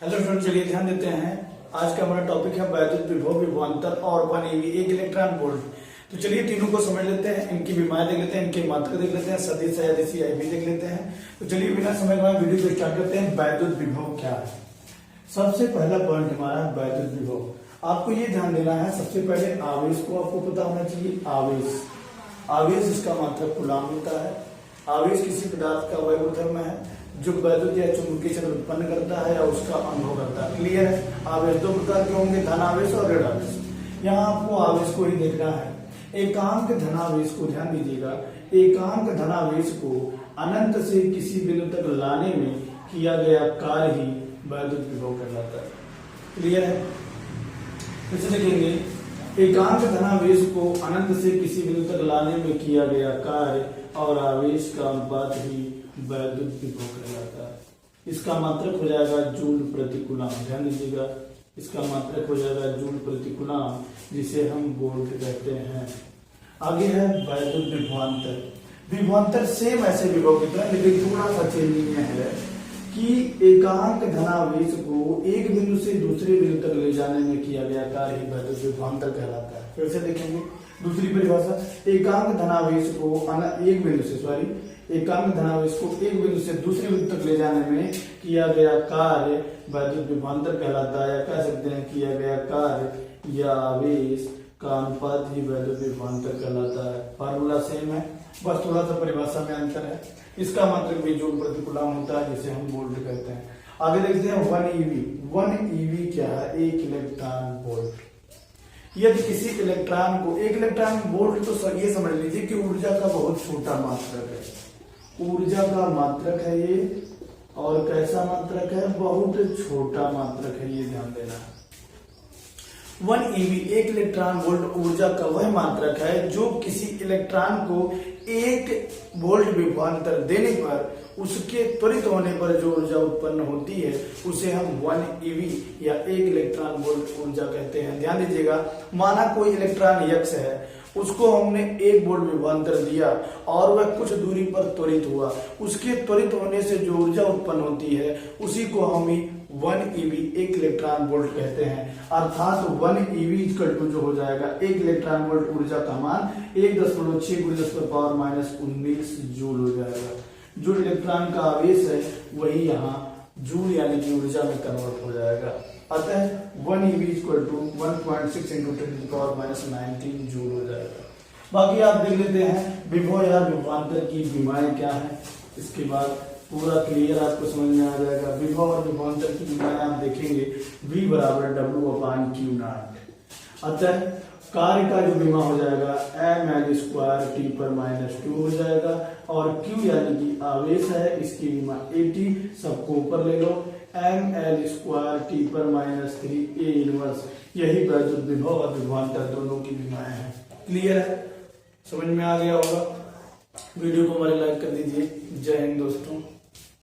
Hello friends, चलिए ध्यान देते हैं। आज का हमारा टॉपिक है वैद्युत विभव, विभवांतर और 1 eV, एक इलेक्ट्रॉन वोल्ट। तो चलिए तीनों को समझ लेते हैं, इनकी विमाएं देख लेते हैं, इनकी मात्रा देख लेते हैं, सदिश अदिश I V देख लेते हैं। तो चलिए बिना समय गवाए वीडियो को स्टार्ट करते हैं। वैद्युत विभव क्या है? सबसे पहला पॉइंट हमारा वैद्युत विभव। आपको ये ध्यान देना है, सबसे पहले आवेश को आपको पता होना चाहिए। आवेश इसका मात्रक कूलाम होता है। आवेश किसी पदार्थ का वैद्युत धर्म है जो वैद्युत या चुंबकीय क्षेत्र उत्पन्न करता है या उसका अनुभव करता है। क्लियर है? आवेश दो प्रकार के होंगे, धनावेश और ऋणावेश। यहाँ आपको आवेश को ही देखना है। एकांक धनावेश को ध्यान दीजिएगा। एकांक धनावेश को अनंत से किसी बिंदु तक लाने में किया गया कार्य ही वैद्युत विभव कहलाता है। क्लियर है? फिर से देखेंगे, एकांक धनावेश को अनंत से किसी बिंदु तक लाने में किया गया कार्य और आवेश का अनुपात ही वैद्युत विभव कहलाता है। इसका मात्रक हो जाएगा जूल प्रति कूलम। ध्यान दीजिएगा, इसका मात्रक हो जाएगा जूल प्रति कूलम, जिसे हम वोल्ट कहते हैं। आगे है वैद्युत विभवांतर। विभवांतर सेम ऐसे विभव की तरह, लेकिन थोड़ा सा चेंजिंग है कि एकांक धनावेश को एक बिंदु से दूसरे बिंदु तक ले जाने में किया गया कार्य ही वैद्युत विभवांतर कहलाता है। फिर से देखेंगे दूसरी परिभाषा, एकांक धनावेश को एकांक धनावेश को एक बिंदु से दूसरे बिंदु तक ले जाने में किया गया कार्य वैद्युत विभवांतर कहलाता है। या कह सकते हैं किया गया कार्य या आवेश का अनुपात ही वैद्युत विभवांतर कहलाता है। फार्मूला सेम है, बस थोड़ा सा परिभाषा में अंतर है। इसका मात्रक भी जूल प्रति कूलम होता है, जिसे हम वोल्ट कहते हैं। आगे देखते हैं 1 eV। 1 eV क्या है? 1 इलेक्ट्रॉन वोल्ट। यदि किसी इलेक्ट्रॉन को, एक इलेक्ट्रॉन वोल्ट तो ये समझ लीजिए कि ऊर्जा का बहुत छोटा मात्रक है। ऊर्जा का मात्रक है ये, और कैसा मात्रक है? बहुत छोटा मात्रक है, ये ध्यान देना। 1 eV 1 इलेक्ट्रॉन वोल्ट ऊर्जा का वह मात्रक है जो किसी इलेक्ट्रॉन को 1 वोल्ट विभवांतर देने पर उसके त्वरित होने पर जो ऊर्जा उत्पन्न होती है उसे हम 1 eV या 1 इलेक्ट्रॉन वोल्ट ऊर्जा कहते हैं। ध्यान दीजिएगा, माना कोई इलेक्ट्रॉन यक्ष है, उसको हमने 1 वोल्ट विभवांतर दिया और वह कुछ दूरी पर त्वरित हुआ। उसके त्वरित होने से जो ऊर्जा उत्पन्न होती है उसी को हम 1 eV 1 इलेक्ट्रॉन वोल्ट कहते हैं। अर्थात 1 eV इक्वल टू जो हो जाएगा 1 इलेक्ट्रॉन वोल्ट ऊर्जा का मान 1.6 × 10⁻19 जूल हो जाएगा। जो इलेक्ट्रॉन का आवेश है वही यहाँ जूल यानी कि ऊर्जा में कन्वर्ट हो जाएगा। अतः 1 eV इक्वल टू 1.6 × 10⁻19 जूल हो जाएगा। बाकी आप देख लेते हैं विभव या विभवांतर की विमाएं क्या है। इसके बाद पूरा क्लियर आपको समझ में आ जाएगा। विभव और विभवांतर की विमाएं आप देखेंगे, V बराबर W/Q0। अतः कार्य का जो विमा हो जाएगा mL² T/-2 हो जाएगा, और Q यानी कि आवेश है, इसकी विमा AT, सबको ऊपर ले लो, mL² T/-3 A इनवर्स। यही वैद्युत विभव और विभवांतर दोनों की विमाएं हैं। क्लियर है? समझ में आ गया होगा। वीडियो को हमारे लाइक कर दीजिए। जय हिंद दोस्तों।